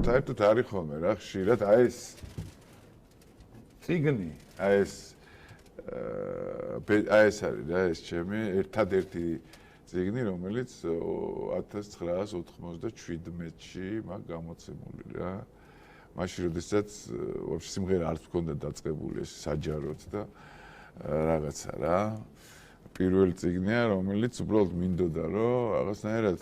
საერთოდ არის ხოლმე რა ხშირად აი ეს ციგნი ეს არის რა ეს ჩემი ერთადერთი ციგნი რომელიც 1997-ში მაგ გამოცემული რა მაშინ როდესაც ვაფშე სიმღერა არც მქონდა დაწყებული ეს საჯაროდ და რაღაცა რა პირველი ციგნია რომელიც უბრალოდ მინდოდა რომ რაღაცნაირად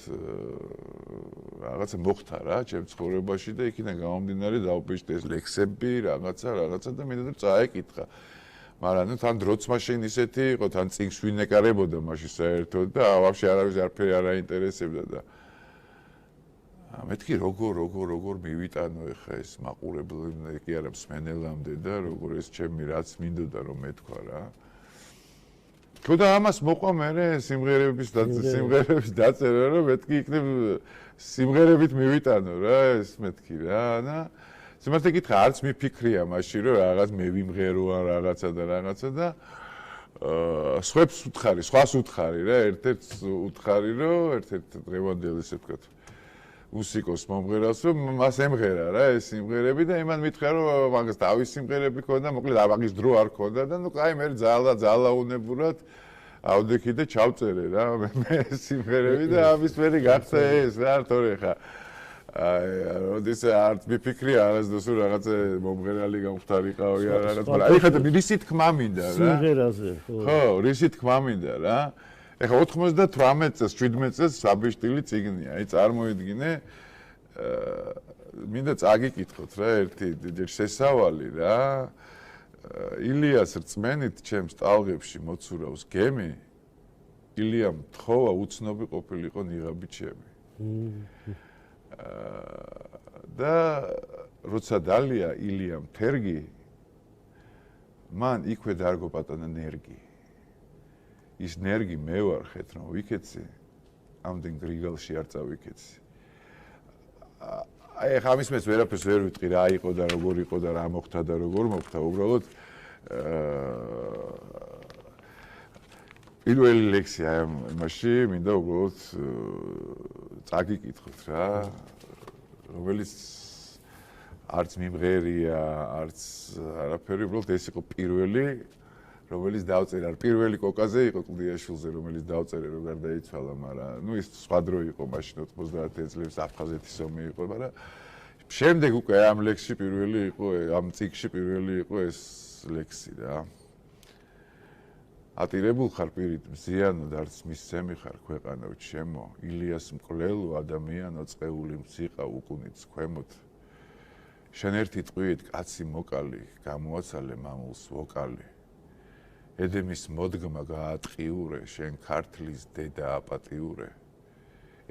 რაღაცა მოხდა რა ჩემ ცხოვრებაში და იქიდან გამომდინარე დავუპიშტე ეს ლექსები რაღაცა და მინდოდა წაეკითხა მაგრამ ნუ თან დროც მაშინ ისეთი იყო თან წიგნს ვინ ეკარებოდა მაშინ საერთოდ და ვაფშე არავის არაფერი არ აინტერესებდა და მეთქი როგორ მივიტანო ეხა ეს მაყურებლები კი არა მსმენელამდე და როგორ ეს ჩემი რაც მინდოდა რომ მეთქვა რა თუ და ამას მოყვა მე სიმღერების დაწერა რომ მეთქი იქნებ სიმღერებით მივიტანო რა ეს მეთქი რა და სიმართლე გითხრა არც მიფიქრია მაშინ რომ რაღაც მე ვიმღერო ან რაღაცა და სხვას უთხარი რა ერთ-ერთ უთხარი რომ ერთ-ერთ დღევანდელ ესე ვთქვათ მუსიკოს მომღერალს რომ მას ემღერა რა ეს სიმღერები და იმან მითხრა რომ მაგას თავის სიმღერები ქონდა მოკლედ ამის დრო არ ქონდა და ნუ კაი მე ძალაუნებურად ავდექი და ჩავწერე რა მე სიმღერები და ამის მერი გახდა ეს რა თორე ხა როდის არც მიფიქრია არასდროს რომ რაღაცა მომღერალი გამختارიყავი ან რაღაც მაგრამ აი ხა რისი თქმა მინდა რა სიმღერაზე ხო რისი თქმა მინდა რა ეხა 98 წელს 17 წელს საბეშტილი ციგნია აი წარმოიდგინე მინდა წაგიკითხოთ რა ერთი შესავალი რა ილიას რწმენით ჩემს ტალღებში მოცურავს გემი ილიამ თხოვა უცნობი ყოფილიყო ნიღაბი ჩემი და როცა დალია ილიამ თერგი მან იქვე დარგო პატანა ნერგი ის ნერგი მე ვარ ხეთ რომ ვიქეცი ამდენ გრიგალში არ წავიქეცი აი ხა ამის მეც ვერაფერს ვერ ვიტყვი რა იყო და როგორ იყო და რა მოხდა და როგორ მოხდა უბრალოდ პირველი ლექსი აი იმაში მინდა უბრალოდ წაგიკითხოთ რა რომელიც არც მიმღერია არც არაფერი უბრალოდ ეს იყო პირველი რომელიც დავწერე არ პირველი კოკაზე იყო კლდიაშვილზე რომელიც დავწერე რომ გარდაიცვალა მაგრამ ნუ ის სხვა დრო იყო მაშინ 90 წლების აფხაზეთის ომი იყო მაგრამ შემდეგ უკვე ამ ლექსში პირველი იყო ამ ციგში პირველი იყო ეს ლექსი რა ატირებულ ხარ პირით მზიანო და არც მისცემი ხარ ქვეყანო ჩემო ილიას მკვლელო ადამიანო წეული მციყა უკუნიც ქვემოთ შენ ერთი ტყვიით კაცი მოკალი გამოაცალე მამულს ვოკალი ედემის მოდგმა გაატყიურე შენ ქართლის დედა აპატიურე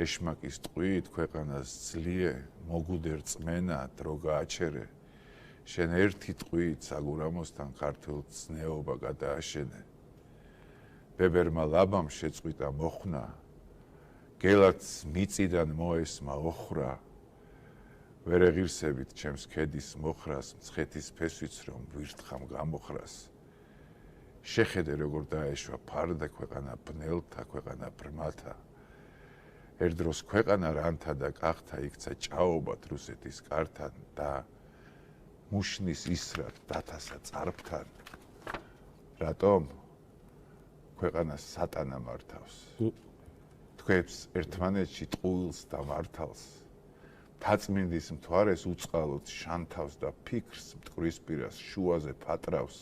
ეშმაკის ტყვიით ქვეყანას ძლიე მოგუდე რწმენა დრო გააჩერე შენ ერთი ტყვიით საგურამოსთან ქართულ ცნეობა გადააშენე ბებერმა ლაბამ შეწყვიტა მოხნა გელაც მიწიდან მოესმა ოხრა ვერ ეღირსებით ჩემს ქედის მოხრას მცხეთის ფესვიც რომ ვირთხამ გამოხრას შეხედე როგორ დაეშვა ფარდა ქვეყანა ბნელთა ქვეყანა ბრმათა ერთ დროს ქვეყანა რანთა და კახთა იქცა ჭაობად რუსეთის კართან და მუშნის ისრად დათასა წარფთან რატომ ქვეყანა სატანა მართავს თქვენს ერთმანეთში ტყუილს და მართალს თაწმინდის მთვარეს უწყალოდ შანთავს და ფიქრს მტკვრისპირას შუაზე ფატრავს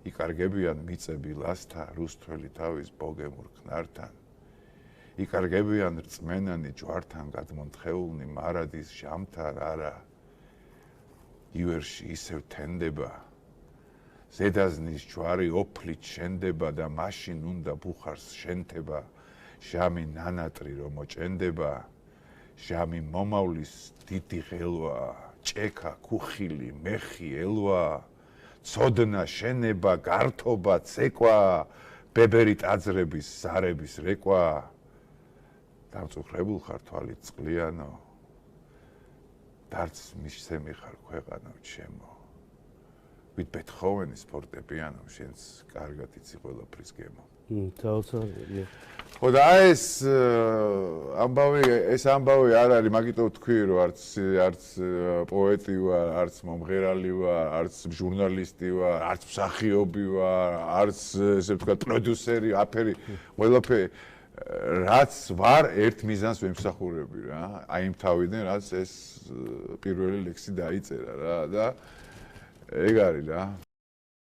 იკარგებიან მიწები ლასთა რუსთველი თავის ბოგემურ ხნართან იკარგებიან რწმენანი ჯვართან გადმონთხეულნი მარადის ჟამთან არა ივერში ისევ თენდება ზედაზნის ჯვარი ოფლით შენდება და მაშინ უნდა ბუხარს შენთება ჟამი ნანატრი რომ მოჭენდება ჟამი მომავლის დიდი ღელვა ჭექა ქუხილი მეხი ელვა ცოდნა შენება გართობა ცეკვა ბებერი ტაძრების ზარების რეკვა დამწუხრებულ ხარ თვალით წყლიანო დარც მისცემი ხარ ქვეყანო ჩემო ვით ბეთჰოვენის ფორტეპიანო შენც კარგად იცი ყველაფრის გემო. თავსარია. ხო და ეს ამბავი არ არის, მაგიტო თქვი რომ არც პოეტი ვარ, არც მომღერალი ვარ, არც ჟურნალისტი ვარ, არც მსახიობი ვარ, არც ესე ვთქვათ პროდიუსერი, აფერი, ყველაფერი რაც ვარ ერთ მიზანს ვემსახურები რა. აი იმ თავიდან რაც ეს პირველი ლექსი დაიწერა რა და ეგ არის რა.